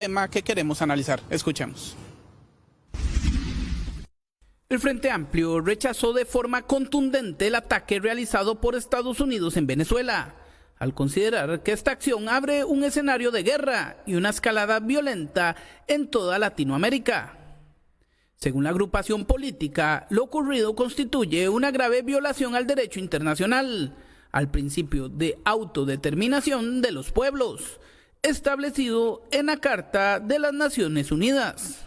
Tema que queremos analizar. Escuchemos. El Frente Amplio rechazó de forma contundente el ataque realizado por Estados Unidos en Venezuela, al considerar que esta acción abre un escenario de guerra y una escalada violenta en toda Latinoamérica. Según la agrupación política, lo ocurrido constituye una grave violación al derecho internacional, al principio de autodeterminación de los pueblos, establecido en la Carta de las Naciones Unidas.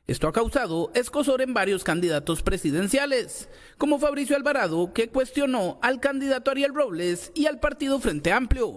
Esto ha causado escozor en varios candidatos presidenciales, como Fabricio Alvarado, que cuestionó al candidato Ariel Robles y al partido Frente Amplio.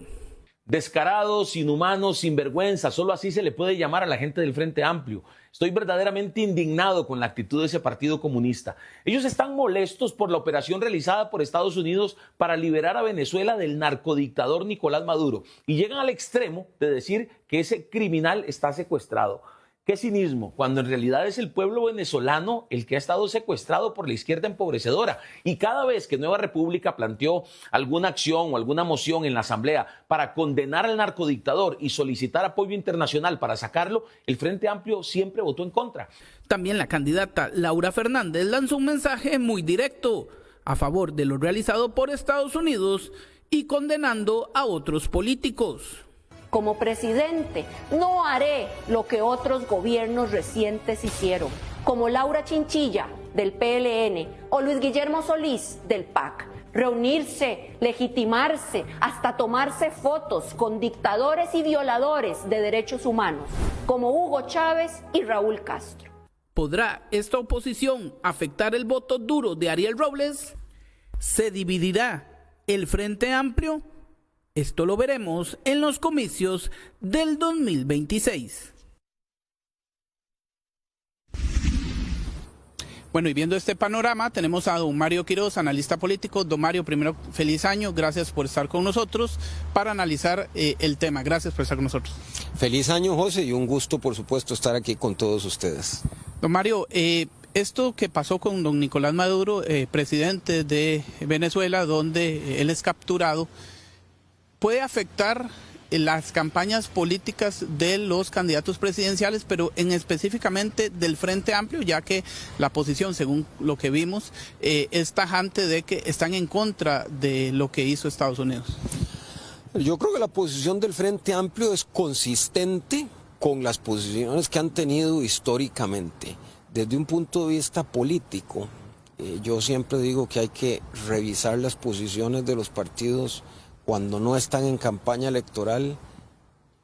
Descarados, inhumanos, sinvergüenza, solo así se le puede llamar a la gente del Frente Amplio. Estoy verdaderamente indignado con la actitud de ese partido comunista. Ellos están molestos por la operación realizada por Estados Unidos para liberar a Venezuela del narcodictador Nicolás Maduro y llegan al extremo de decir que ese criminal está secuestrado. Qué cinismo, cuando en realidad es el pueblo venezolano el que ha estado secuestrado por la izquierda empobrecedora. Y cada vez que Nueva República planteó alguna acción o alguna moción en la Asamblea para condenar al narcodictador y solicitar apoyo internacional para sacarlo, el Frente Amplio siempre votó en contra. También la candidata Laura Fernández lanzó un mensaje muy directo a favor de lo realizado por Estados Unidos y condenando a otros políticos. Como presidente, no haré lo que otros gobiernos recientes hicieron, como Laura Chinchilla, del PLN, o Luis Guillermo Solís, del PAC. Reunirse, legitimarse, hasta tomarse fotos con dictadores y violadores de derechos humanos, como Hugo Chávez y Raúl Castro. ¿Podrá esta oposición afectar el voto duro de Ariel Robles? ¿Se dividirá el Frente Amplio? Esto lo veremos en los comicios del 2026. Bueno, y viendo este panorama, tenemos a don Mario Quiroz, analista político. Don Mario, primero, feliz año, gracias por estar con nosotros para analizar el tema. Gracias por estar con nosotros. Feliz año, José, y un gusto, por supuesto, estar aquí con todos ustedes. Don Mario, esto que pasó con don Nicolás Maduro, presidente de Venezuela, donde él es capturado, puede afectar las campañas políticas de los candidatos presidenciales, pero en específicamente del Frente Amplio, ya que la posición, según lo que vimos, es tajante de que están en contra de lo que hizo Estados Unidos. Yo creo que la posición del Frente Amplio es consistente con las posiciones que han tenido históricamente. Desde un punto de vista político, yo siempre digo que hay que revisar las posiciones de los partidos cuando no están en campaña electoral,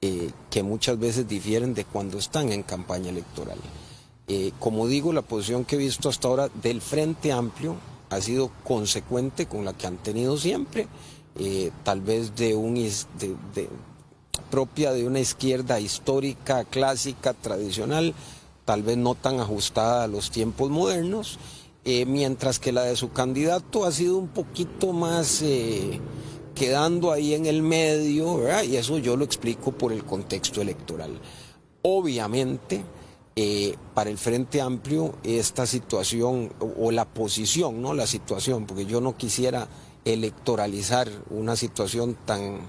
que muchas veces difieren de cuando están en campaña electoral. Como digo, la posición que he visto hasta ahora del Frente Amplio ha sido consecuente con la que han tenido siempre, tal vez propia de una izquierda histórica, clásica, tradicional, tal vez no tan ajustada a los tiempos modernos, mientras que la de su candidato ha sido un poquito más quedando ahí en el medio, ¿verdad? Y eso yo lo explico por el contexto electoral. Obviamente, para el Frente Amplio, esta situación, o la posición, no la situación, porque yo no quisiera electoralizar una situación tan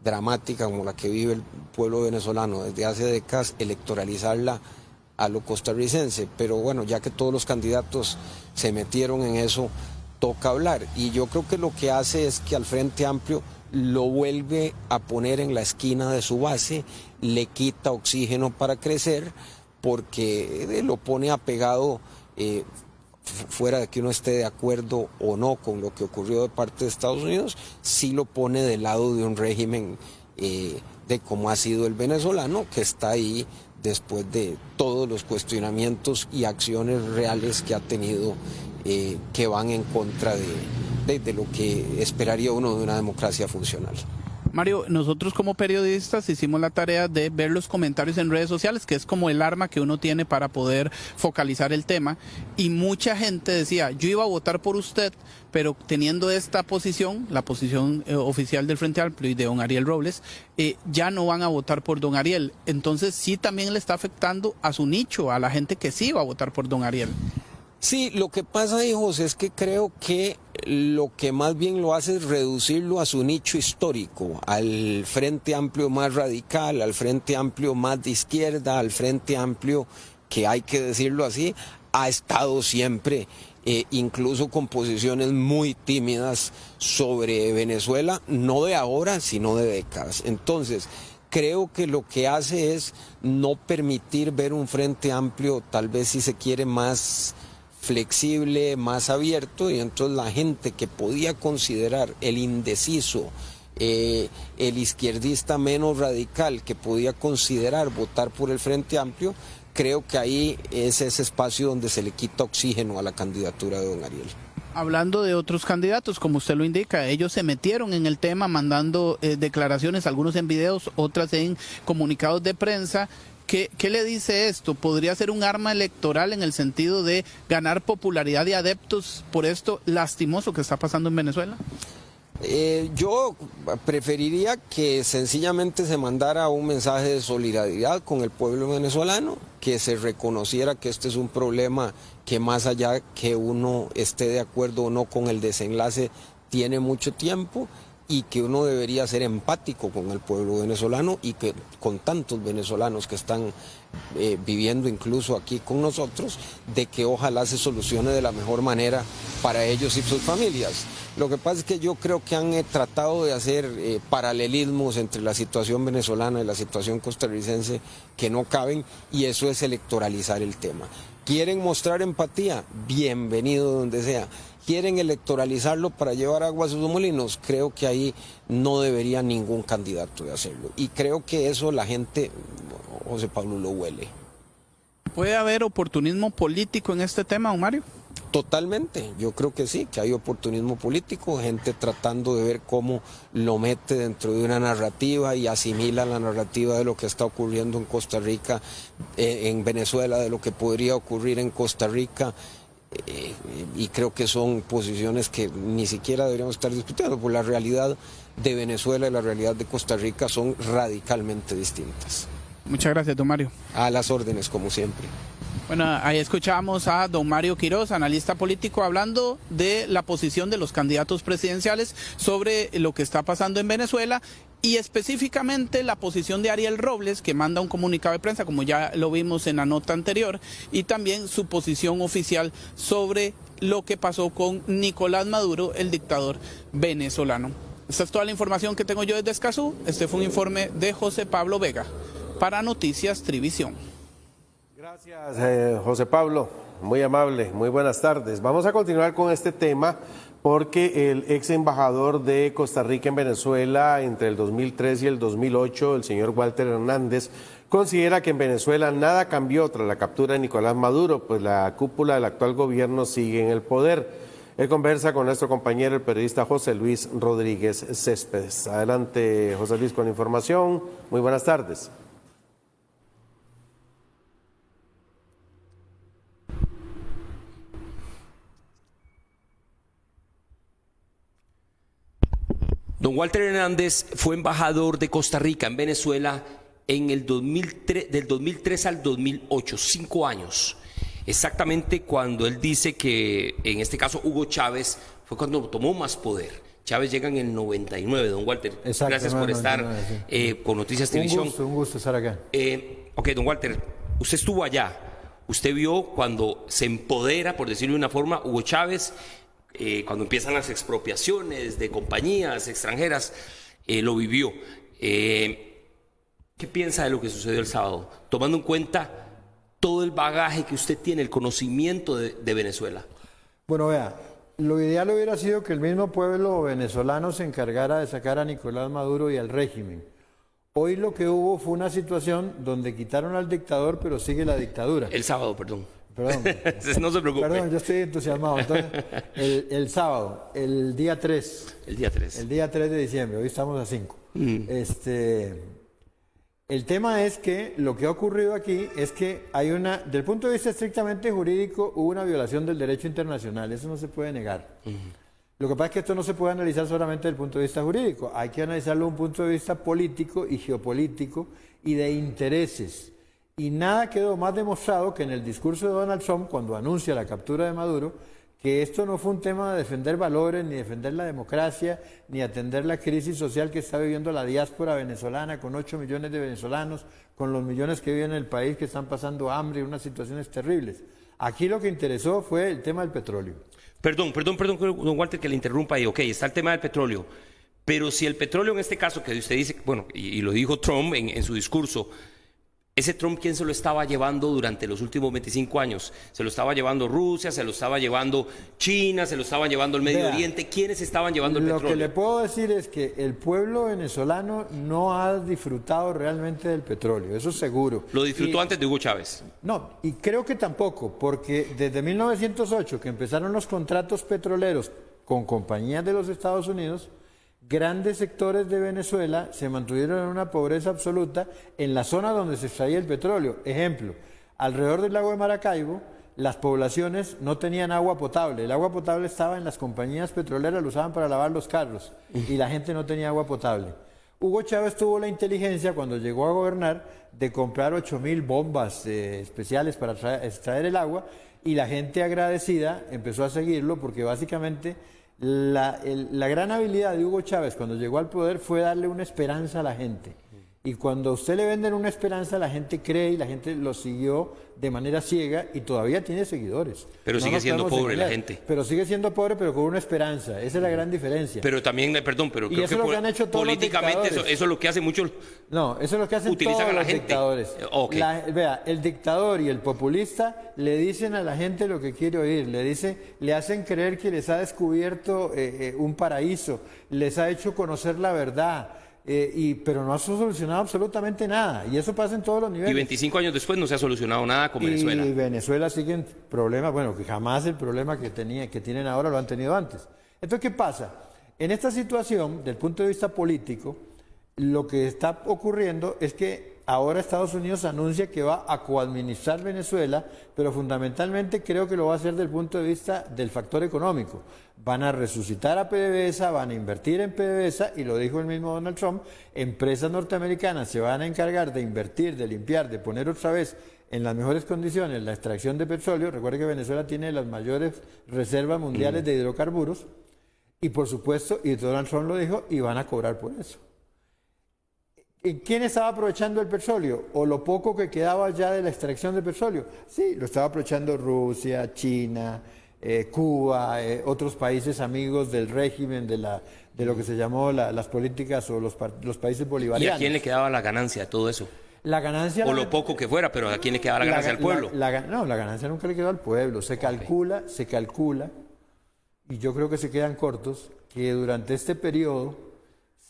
dramática como la que vive el pueblo venezolano desde hace décadas, electoralizarla a lo costarricense, pero bueno, ya que todos los candidatos se metieron en eso, toca hablar. Y yo creo que lo que hace es que al Frente Amplio lo vuelve a poner en la esquina de su base, le quita oxígeno para crecer, porque lo pone apegado, fuera de que uno esté de acuerdo o no con lo que ocurrió de parte de Estados Unidos, sí lo pone del lado de un régimen de cómo ha sido el venezolano, que está ahí después de todos los cuestionamientos y acciones reales que ha tenido, que van en contra de lo que esperaría uno de una democracia funcional. Mario, nosotros como periodistas hicimos la tarea de ver los comentarios en redes sociales, que es como el arma que uno tiene para poder focalizar el tema, y mucha gente decía, yo iba a votar por usted, pero teniendo esta posición, la posición oficial del Frente Amplio y de don Ariel Robles, ya no van a votar por don Ariel. Entonces sí también le está afectando a su nicho, a la gente que sí iba a votar por don Ariel. Sí, lo que pasa, José, es que creo que lo que más bien lo hace es reducirlo a su nicho histórico, al Frente Amplio más radical, al Frente Amplio más de izquierda, al Frente Amplio que, hay que decirlo así, ha estado siempre incluso con posiciones muy tímidas sobre Venezuela, no de ahora, sino de décadas. Entonces, creo que lo que hace es no permitir ver un Frente Amplio, tal vez si se quiere, más flexible, más abierto, y entonces la gente que podía considerar el indeciso, el izquierdista menos radical, que podía considerar votar por el Frente Amplio, creo que ahí es ese espacio donde se le quita oxígeno a la candidatura de don Ariel. Hablando de otros candidatos, como usted lo indica, ellos se metieron en el tema mandando declaraciones, algunos en videos, otras en comunicados de prensa. ¿Qué le dice esto? ¿Podría ser un arma electoral en el sentido de ganar popularidad y adeptos por esto lastimoso que está pasando en Venezuela? Yo preferiría que sencillamente se mandara un mensaje de solidaridad con el pueblo venezolano, que se reconociera que este es un problema que, más allá que uno esté de acuerdo o no con el desenlace, tiene mucho tiempo, y que uno debería ser empático con el pueblo venezolano y que con tantos venezolanos que están viviendo incluso aquí con nosotros, de que ojalá se solucione de la mejor manera para ellos y sus familias. Lo que pasa es que yo creo que han tratado de hacer paralelismos entre la situación venezolana y la situación costarricense que no caben, y eso es electoralizar el tema. ¿Quieren mostrar empatía? Bienvenido donde sea. ¿Quieren electoralizarlo para llevar agua a sus molinos? Creo que ahí no debería ningún candidato de hacerlo. Y creo que eso la gente, José Pablo, lo huele. ¿Puede haber oportunismo político en este tema, don Mario? Totalmente, yo creo que sí, que hay oportunismo político, gente tratando de ver cómo lo mete dentro de una narrativa y asimila la narrativa de lo que está ocurriendo en Costa Rica, en Venezuela, de lo que podría ocurrir en Costa Rica. Y creo que son posiciones que ni siquiera deberíamos estar discutiendo, porque la realidad de Venezuela y la realidad de Costa Rica son radicalmente distintas. Muchas gracias, don Mario. A las órdenes, como siempre. Bueno, ahí escuchamos a don Mario Quiroz, analista político, hablando de la posición de los candidatos presidenciales sobre lo que está pasando en Venezuela, y específicamente la posición de Ariel Robles, que manda un comunicado de prensa, como ya lo vimos en la nota anterior, y también su posición oficial sobre lo que pasó con Nicolás Maduro, el dictador venezolano. Esta es toda la información que tengo yo desde Escazú. Este fue un informe de José Pablo Vega para Noticias Trivisión. Gracias, José Pablo, muy amable, muy buenas tardes. Vamos a continuar con este tema porque el ex embajador de Costa Rica en Venezuela entre el 2003 y el 2008, el señor Walter Hernández, considera que en Venezuela nada cambió tras la captura de Nicolás Maduro, pues la cúpula del actual gobierno sigue en el poder. Él conversa con nuestro compañero, el periodista José Luis Rodríguez Céspedes. Adelante, José Luis, con la información. Muy buenas tardes. Don Walter Hernández fue embajador de Costa Rica en Venezuela en el 2003, del 2003 al 2008, 5 años. Exactamente cuando él dice que, en este caso, Hugo Chávez fue cuando tomó más poder. Chávez llega en el 99, don Walter. Exacto, gracias por estar 99, sí. Con Noticias Televisión. Un gusto estar acá. Ok, don Walter, usted estuvo allá. Usted vio cuando se empodera, por decirlo de una forma, Hugo Chávez, cuando empiezan las expropiaciones de compañías extranjeras, lo vivió. ¿Qué piensa de lo que sucedió el sábado? Tomando en cuenta todo el bagaje que usted tiene, el conocimiento de Venezuela. Bueno, vea, lo ideal hubiera sido que el mismo pueblo venezolano se encargara de sacar a Nicolás Maduro y al régimen. Hoy lo que hubo fue una situación donde quitaron al dictador, pero sigue la dictadura. El sábado, perdón. Perdón. No se preocupe. Perdón, yo estoy entusiasmado. Entonces, el sábado, el día 3. El día 3. El día 3 de diciembre, hoy estamos a 5. El tema es que lo que ha ocurrido aquí es que hay una, del punto de vista estrictamente jurídico, hubo una violación del derecho internacional, eso no se puede negar. Lo que pasa es que esto no se puede analizar solamente desde el punto de vista jurídico, hay que analizarlo desde un punto de vista político y geopolítico y de intereses. Y nada quedó más demostrado que en el discurso de Donald Trump, cuando anuncia la captura de Maduro, que esto no fue un tema de defender valores, ni defender la democracia, ni atender la crisis social que está viviendo la diáspora venezolana, con 8 millones de venezolanos, con los millones que viven en el país que están pasando hambre y unas situaciones terribles. Aquí lo que interesó fue el tema del petróleo. Perdón, don Walter, que le interrumpa ahí. Ok, está el tema del petróleo. Pero si el petróleo en este caso, que usted dice, bueno, y lo dijo Trump en su discurso, ese Trump, ¿quién se lo estaba llevando durante los últimos 25 años? ¿Se lo estaba llevando Rusia? ¿Se lo estaba llevando China? ¿Se lo estaba llevando el Medio Oriente? ¿Quiénes estaban llevando el petróleo? Lo que le puedo decir es que el pueblo venezolano no ha disfrutado realmente del petróleo, eso es seguro. ¿Lo disfrutó antes de Hugo Chávez? No, y creo que tampoco, porque desde 1908, que empezaron los contratos petroleros con compañías de los Estados Unidos, grandes sectores de Venezuela se mantuvieron en una pobreza absoluta en la zona donde se extraía el petróleo. Ejemplo, alrededor del lago de Maracaibo, las poblaciones no tenían agua potable. El agua potable estaba en las compañías petroleras, lo usaban para lavar los carros, y la gente no tenía agua potable. Hugo Chávez tuvo la inteligencia, cuando llegó a gobernar, de comprar 8.000 bombas especiales para extraer el agua, y la gente agradecida empezó a seguirlo, porque básicamente la gran habilidad de Hugo Chávez cuando llegó al poder fue darle una esperanza a la gente. Y cuando a usted le venden una esperanza, la gente cree y la gente lo siguió de manera ciega y todavía tiene seguidores. Pero sigue siendo pobre la gente. Pero sigue siendo pobre, pero con una esperanza. Esa es la gran diferencia. Pero también, perdón, pero y creo eso es lo que han hecho todos políticamente los eso es lo que hace muchos. No, eso es lo que hacen todos los dictadores. Okay. Vea, el dictador y el populista le dicen a la gente lo que quiere oír, le hacen creer que les ha descubierto un paraíso, les ha hecho conocer la verdad. Pero no ha solucionado absolutamente nada, y eso pasa en todos los niveles. Y 25 años después no se ha solucionado nada con Venezuela. Y Venezuela sigue en problemas, bueno, que jamás el problema que tienen ahora lo han tenido antes. Entonces, ¿qué pasa? En esta situación, del punto de vista político, lo que está ocurriendo es que ahora Estados Unidos anuncia que va a coadministrar Venezuela, pero fundamentalmente creo que lo va a hacer desde el punto de vista del factor económico. Van a resucitar a PDVSA, van a invertir en PDVSA, y lo dijo el mismo Donald Trump, empresas norteamericanas se van a encargar de invertir, de limpiar, de poner otra vez en las mejores condiciones la extracción de petróleo. Recuerde que Venezuela tiene las mayores reservas mundiales de hidrocarburos, y por supuesto, y Donald Trump lo dijo, y van a cobrar por eso. ¿Quién estaba aprovechando el petróleo? ¿O lo poco que quedaba ya de la extracción de petróleo? Sí, lo estaba aprovechando Rusia, China, Cuba, otros países amigos del régimen, de lo que se llamó las políticas o los países bolivarianos. ¿Y a quién le quedaba la ganancia de todo eso? La ganancia... O lo poco que fuera, pero ¿a quién le quedaba la ganancia al pueblo? No, la ganancia nunca le quedó al pueblo. Se calcula, y yo creo que se quedan cortos, que durante este periodo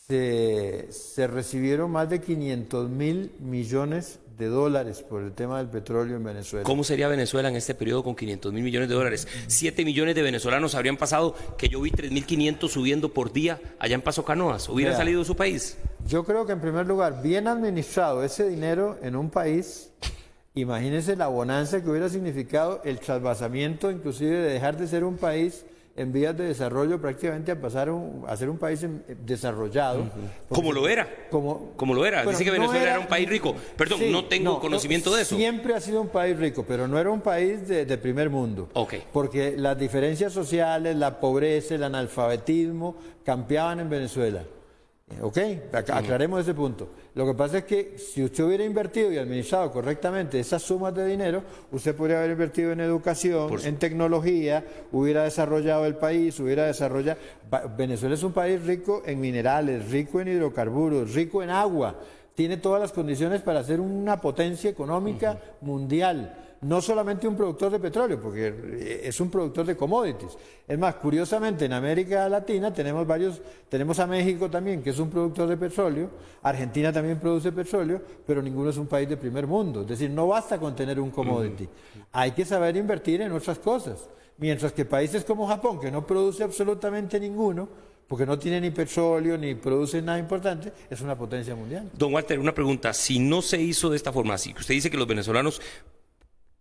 se recibieron más de 500.000 millones de dólares por el tema del petróleo en Venezuela. ¿Cómo sería Venezuela en este periodo con 500.000 millones de dólares? 7 millones de venezolanos habrían pasado, que yo vi 3.500 subiendo por día allá en Paso Canoas. ¿Hubieran salido de su país? Yo creo que en primer lugar, bien administrado ese dinero en un país, imagínense la bonanza que hubiera significado el trasvasamiento, inclusive de dejar de ser un país en vías de desarrollo prácticamente a pasar a ser un país desarrollado. Como lo era. Como lo era. Dice que Venezuela era un país rico. Perdón, sí, no tengo conocimiento de eso. Siempre ha sido un país rico, pero no era un país de primer mundo. Okay. Porque las diferencias sociales, la pobreza, el analfabetismo campeaban en Venezuela. ¿Ok? Aclaremos ese punto. Lo que pasa es que si usted hubiera invertido y administrado correctamente esas sumas de dinero, usted podría haber invertido en educación, en tecnología, hubiera desarrollado el país, Venezuela es un país rico en minerales, rico en hidrocarburos, rico en agua. Tiene todas las condiciones para ser una potencia económica mundial. No solamente un productor de petróleo, porque es un productor de commodities. Es más, curiosamente, en América Latina tenemos a México también, que es un productor de petróleo, Argentina también produce petróleo, pero ninguno es un país de primer mundo. Es decir, no basta con tener un commodity. Hay que saber invertir en otras cosas. Mientras que países como Japón, que no produce absolutamente ninguno, porque no tiene ni petróleo, ni produce nada importante, es una potencia mundial. Don Walter, una pregunta. Si no se hizo de esta forma, así que usted dice que los venezolanos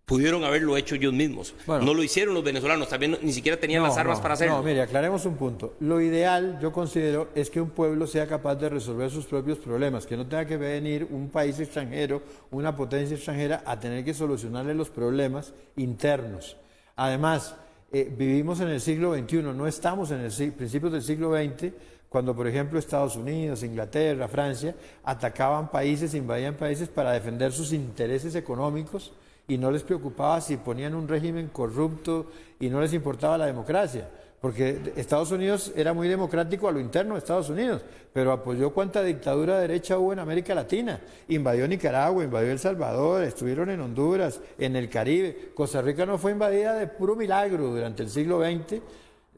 pudieron haberlo hecho ellos mismos. Bueno, no lo hicieron los venezolanos, también ni siquiera tenían las armas para hacerlo. No, mire, aclaremos un punto. Lo ideal, yo considero, es que un pueblo sea capaz de resolver sus propios problemas, que no tenga que venir un país extranjero, una potencia extranjera, a tener que solucionarle los problemas internos. Además, vivimos en el siglo XXI, no estamos en principios del siglo XX, cuando por ejemplo Estados Unidos, Inglaterra, Francia atacaban países, invadían países para defender sus intereses económicos y no les preocupaba si ponían un régimen corrupto y no les importaba la democracia. Porque Estados Unidos era muy democrático a lo interno de Estados Unidos, pero apoyó cuánta dictadura de derecha hubo en América Latina. Invadió Nicaragua, invadió El Salvador, estuvieron en Honduras, en el Caribe. Costa Rica no fue invadida de puro milagro durante el siglo XX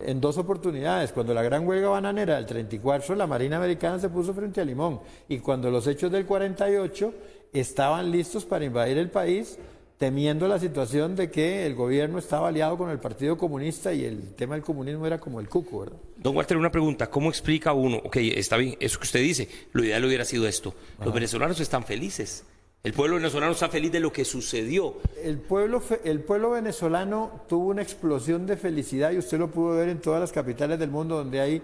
en 2 oportunidades. Cuando la gran huelga bananera del 34, la Marina Americana se puso frente a Limón. Y cuando los hechos del 48 estaban listos para invadir el país, temiendo la situación de que el gobierno estaba aliado con el Partido Comunista y el tema del comunismo era como el cuco, ¿verdad? Don Walter, una pregunta, ¿cómo explica uno? Ok, está bien, eso que usted dice, lo ideal hubiera sido esto. Los venezolanos están felices, el pueblo venezolano está feliz de lo que sucedió. El pueblo venezolano tuvo una explosión de felicidad y usted lo pudo ver en todas las capitales del mundo donde hay,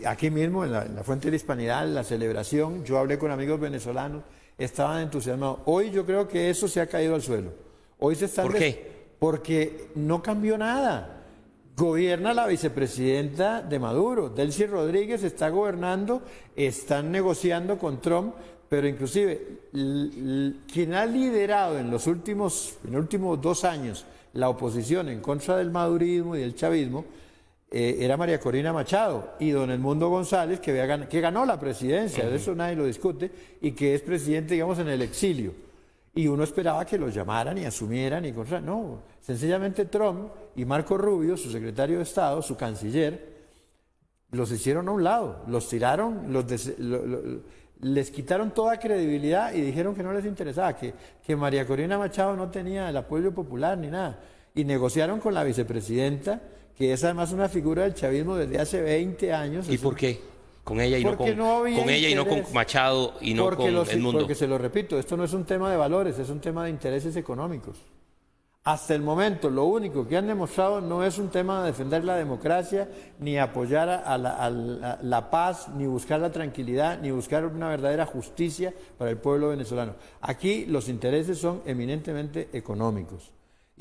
aquí mismo en la Fuente de la Hispanidad, la celebración, yo hablé con amigos venezolanos, estaban entusiasmados. Hoy yo creo que eso se ha caído al suelo. Hoy se están ¿Por qué? Porque no cambió nada. Gobierna la vicepresidenta de Maduro, Delcy Rodríguez está gobernando, están negociando con Trump, pero inclusive quien ha liderado en los últimos 2 años la oposición en contra del madurismo y del chavismo era María Corina Machado y don Edmundo González, que ganó la presidencia, de eso nadie lo discute, y que es presidente, digamos, en el exilio. Y uno esperaba que los llamaran y asumieran y contra. No, sencillamente Trump y Marco Rubio, su secretario de Estado, su canciller, los hicieron a un lado, los tiraron, les quitaron toda credibilidad y dijeron que no les interesaba, que María Corina Machado no tenía el apoyo popular ni nada. Y negociaron con la vicepresidenta, que es además una figura del chavismo desde hace 20 años. ¿Y por qué? Con ella y no con ella y no con Machado y no con Edmundo. Porque se lo repito, esto no es un tema de valores, es un tema de intereses económicos. Hasta el momento, lo único que han demostrado no es un tema de defender la democracia, ni apoyar a la paz, ni buscar la tranquilidad, ni buscar una verdadera justicia para el pueblo venezolano. Aquí los intereses son eminentemente económicos.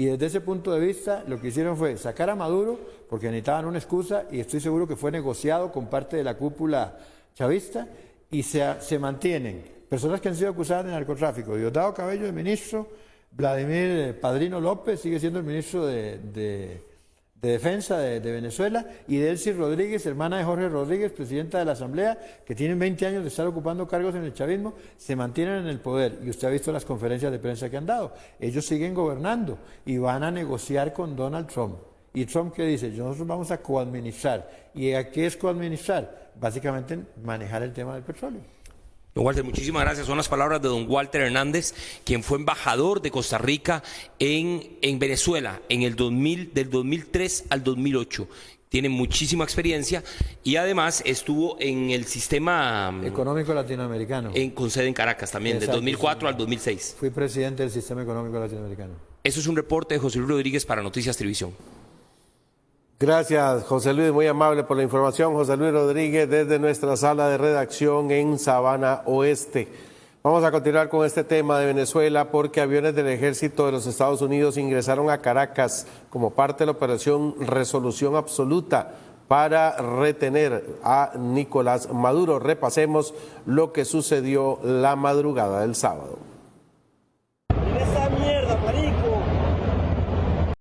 Y desde ese punto de vista, lo que hicieron fue sacar a Maduro, porque necesitaban una excusa, y estoy seguro que fue negociado con parte de la cúpula chavista, y se mantienen personas que han sido acusadas de narcotráfico. Diosdado Cabello, el ministro, Vladimir Padrino López, sigue siendo el ministro de Defensa de Venezuela, y Delcy Rodríguez, hermana de Jorge Rodríguez, presidenta de la Asamblea, que tienen 20 años de estar ocupando cargos en el chavismo, se mantienen en el poder. Y usted ha visto las conferencias de prensa que han dado. Ellos siguen gobernando y van a negociar con Donald Trump. ¿Y Trump qué dice? Nosotros vamos a coadministrar. ¿Y a qué es coadministrar? Básicamente manejar el tema del petróleo. Don Walter, muchísimas gracias. Son las palabras de don Walter Hernández, quien fue embajador de Costa Rica en Venezuela del 2003 al 2008. Tiene muchísima experiencia y además estuvo en el sistema económico latinoamericano. Con sede en Caracas también, del 2004 al 2006. Fui presidente del sistema económico latinoamericano. Eso es un reporte de José Luis Rodríguez para Noticias Televisión. Gracias, José Luis, muy amable por la información. José Luis Rodríguez desde nuestra sala de redacción en Sabana Oeste. Vamos a continuar con este tema de Venezuela porque aviones del ejército de los Estados Unidos ingresaron a Caracas como parte de la operación Resolución Absoluta para retener a Nicolás Maduro. Repasemos lo que sucedió la madrugada del sábado.